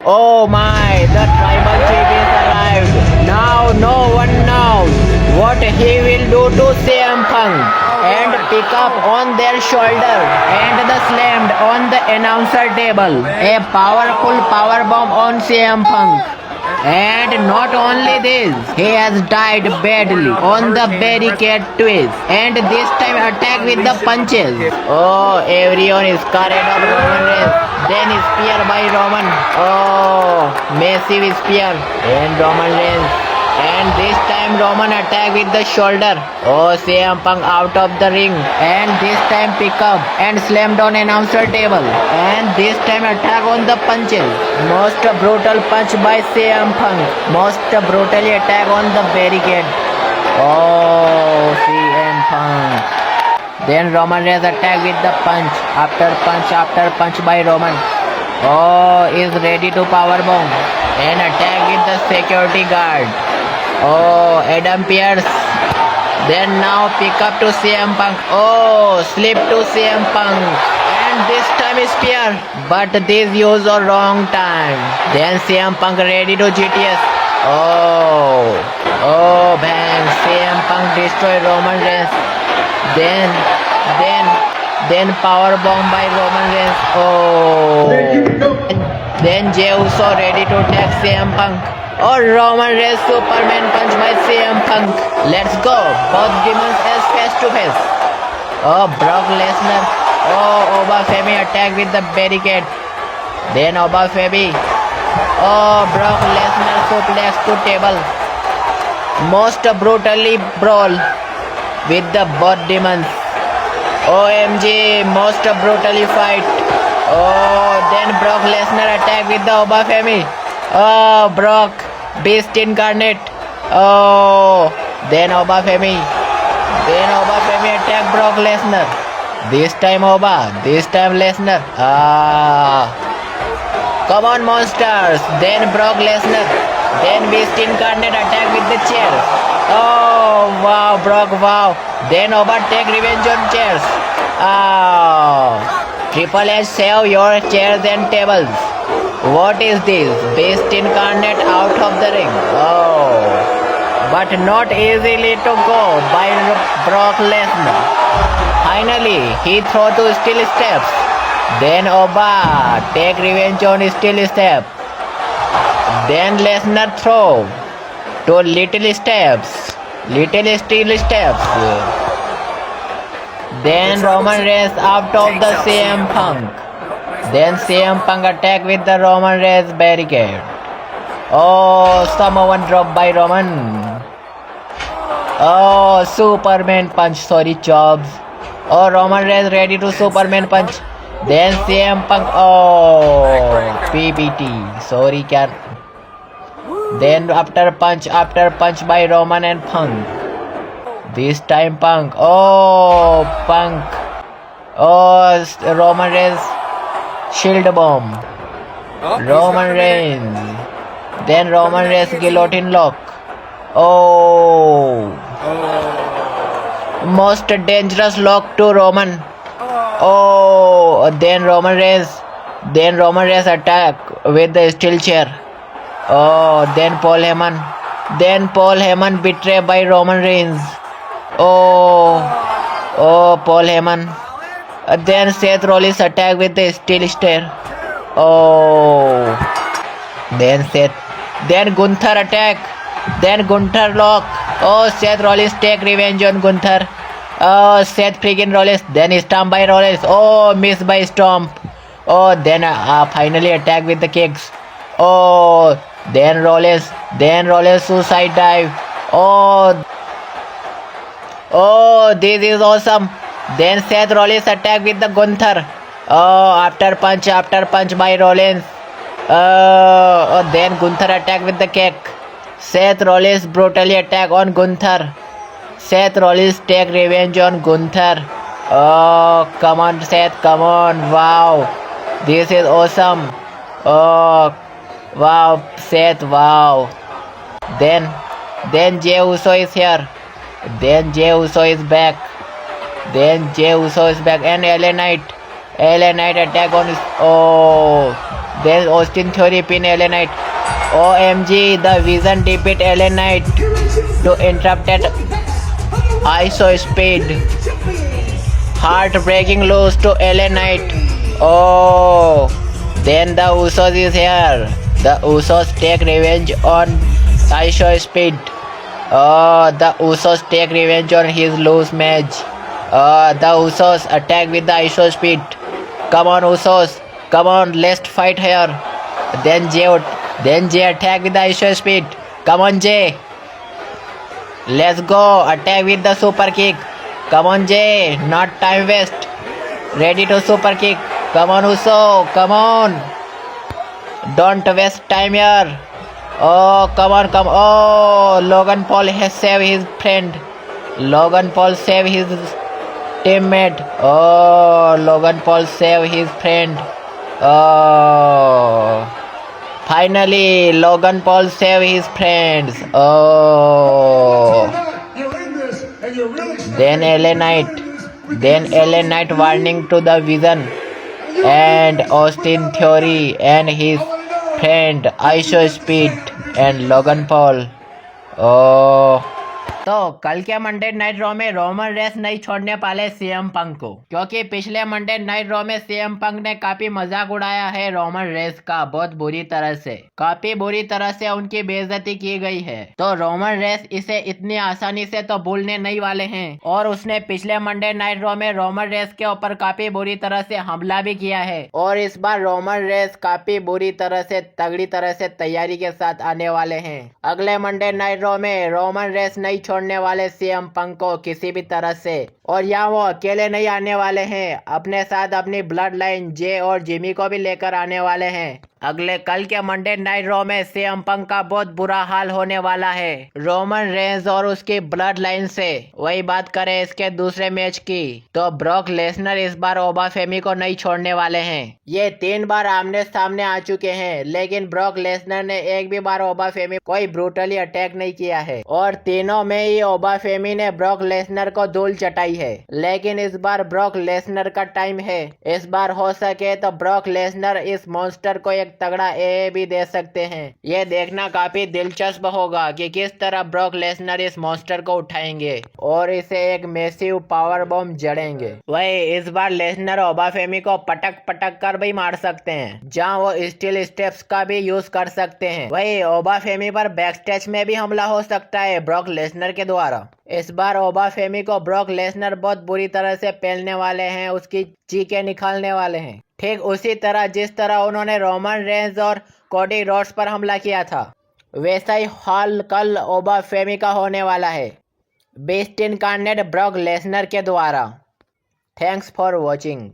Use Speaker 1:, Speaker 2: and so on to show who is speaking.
Speaker 1: Oh my, the tribal chief is arrived. Now no one knows what he will do to CM Punk and pick up on their shoulder and the slammed on the announcer table. A powerful power bomb on CM Punk. And not only this, he has died badly on the barricade twist and this time attack with the punches. Oh, everyone is scared of Roman Reigns. Then spear by Roman. Oh, massive spear and Roman Reigns. And this time Roman attack with the shoulder. Oh, CM Punk out of the ring. And this time pick up and slam down announcer table. And this time attack on the punches. Most brutal punch by CM Punk. Most brutally attack on the barricade. Oh, CM Punk. Then Roman Reigns attack with the punch after punch by Roman. Oh, is ready to powerbomb and attack with the security guard. Oh, Adam Pearce. Then now pick up to CM Punk. Oh, slip to CM Punk. And this time is spear. But this use a wrong time. Then CM Punk ready to GTS. Oh, bang. CM Punk destroy Roman Reigns. Then power bomb by Roman Reigns. Oh. Then Jey Uso ready to attack CM Punk. Oh, Roman Reigns Superman punch by CM Punk. Let's go. Both demons as face to face. Oh, Brock Lesnar. Oh, Oba Femi attack with the barricade. Then Oba Femi. Oh, Brock Lesnar suplex to table. Most brutally brawl with the both demons. OMG, most brutally fight. Oh, then Brock Lesnar attack with the Oba Femi. Oh, Brock, Beast Incarnate. Oh, then Oba Femi. Then Oba Femi attack Brock Lesnar. This time Oba, this time Lesnar. Come on, monsters. Then Brock Lesnar. Then Beast Incarnate attack with the chair. Oh, wow, Brock, wow. Then Oba take revenge on chairs. Oh, Triple H save your chairs and tables. What is this? Beast Incarnate out of the ring. Oh, but not easily to go by Brock Lesnar. Finally, he throw to steel steps. Then Oba take revenge on steel step. Then Lesnar throw to little steps. Little steel steps. Then Roman Reigns out of the CM Punk. Then CM Punk attack with the Roman Reigns barricade. Oh, someone drop by Roman. Oh, Superman punch. Sorry, Jobs. Oh, Roman Reigns ready to Superman punch. Then CM Punk. Oh, PPT. Sorry, cat. Then after punch by Roman and Punk. This time Punk. Oh, Punk. Oh, Roman Reigns. Shield bomb. Roman Reigns. Then Roman Reigns guillotine lock. Oh. Most dangerous lock to Roman. Oh. Then Roman Reigns. Then Roman Reigns attack with the steel chair. Oh. Then Paul Heyman. Then Paul Heyman betrayed by Roman Reigns. Oh. Oh, Paul Heyman. Then Seth Rollins attack with the steel stair. Oh. Then Seth. Then Gunther attack. Then Gunther lock. Oh, Seth Rollins take revenge on Gunther. Oh, Seth freaking Rollins. Then stomp by Rollins. Oh, miss by stomp. Oh, then finally attack with the kicks. Oh, then Rollins. Then Rollins suicide dive. Oh. Oh, this is awesome. Then Seth Rollins attack with the Gunther. Oh, after punch by Rollins. Oh, then Gunther attack with the kick. Seth Rollins brutally attack on Gunther. Seth Rollins take revenge on Gunther. Oh, come on Seth, come on. Wow, this is awesome. Oh, wow, Seth, wow. Then Jey Uso is here. Then Jey Uso is back. Then Jey Uso is back and LA Knight. LA Knight attack on his. Oh, Then Austin Theory pin LA Knight. OMG, the Vision defeat LA Knight to interrupted ISO speed. Heartbreaking lose to LA Knight. Oh, then the Usos is here. The Usos take revenge on ISO speed. Oh, the Usos take revenge on his lose match. The Usos attack with the ISO speed. Come on, Usos. Come on, let's fight here. Then Jay attack with the ISO speed. Come on, Jay. Let's go. Attack with the super kick. Come on, Jay. Not time waste. Ready to super kick. Come on, Uso. Come on. Don't waste time here. Oh, come on. Oh, Logan Paul has saved his friend. Logan Paul saved his teammate. Oh, Logan Paul saved his friend. Oh, finally Logan Paul saved his friends. Oh, then LA Knight warning to the Vision and Austin Theory and his friend ISO Speed and Logan Paul. Oh, तो कल के Monday night raw में Roman race नहीं छोड़ने पाले CM Punk को, क्योंकि पिछले मंडे नाइट रॉ में सीएम पंक ने काफी मजाक उड़ाया है रोमन रेस का बहुत बुरी तरह से। काफी बुरी तरह से उनकी बेइज्जती की गई है। तो रोमन रेस इसे इतनी आसानी से तो भूलने नहीं वाले हैं और उसने पिछले मंडे नाइट रॉ में रोमन रेस के ऊपर काफी बुरी तरह से हमला भी किया है और इस बार रोमन रेस काफी बुरी तरह से तगड़ी तरह से तैयारी के साथ आने वाले हैं। अगले मंडे नाइट रॉ में रोमन रेस नहीं छोड़ने वाले सीएम पंक को किसी भी तरह से, और यहाँ वो अकेले नहीं आने वाले हैं, अपने साथ अपनी ब्लड लाइन जे और जिमी को भी लेकर आने वाले हैं। अगले कल के मंडे नाइट रॉ में सीएम पंक का बहुत बुरा हाल होने वाला है रोमन रेंस और उसकी ब्लड लाइन से। वही बात करें इसके दूसरे मैच की तो ब्रॉक लेसनर इस बार ओबाफेमी को नहीं छोड़ने वाले हैं। ये 3 बार आमने सामने आ चुके हैं, लेकिन ब्रॉक लेसनर ने एक भी बार ओबाफेमी कोई ब्रूटली अटैक नहीं किया है और तीनों में ही ओबाफेमी ने ब्रॉक लेसनर को धूल चटाई है। लेकिन इस बार ब्रॉक लेसनर का टाइम है। इस बार हो सके तो ब्रॉक लेसनर इस मॉन्स्टर को एक तगड़ा ए भी दे सकते हैं। ये देखना काफी दिलचस्प होगा कि किस तरह ब्रॉक लेसनर इस मॉन्स्टर को उठाएंगे और इसे एक मैसिव पावर बॉम्ब जड़ेंगे। वही इस बार लेसनर ओबाफेमी को पटक कर भी मार सकते हैं, जहां वो स्टील स्टेप्स का भी यूज कर सकते हैं। वही ओबाफेमी पर बैकस्टेज में भी हमला हो सकता है ब्रॉक लेसनर के द्वारा। इस बार ओबाफेमी को ब्रॉक लेसनर बहुत बुरी तरह से पेलने वाले हैं, उसकी चीखें निकालने वाले हैं, ठीक उसी तरह जिस तरह उन्होंने रोमन रेंस और कोडी रोड्स पर हमला किया था। वैसा ही हाल कल ओबाफेमी का होने वाला है बीस्ट इनकार्नेट ब्रॉक लेसनर के द्वारा। Thanks for watching.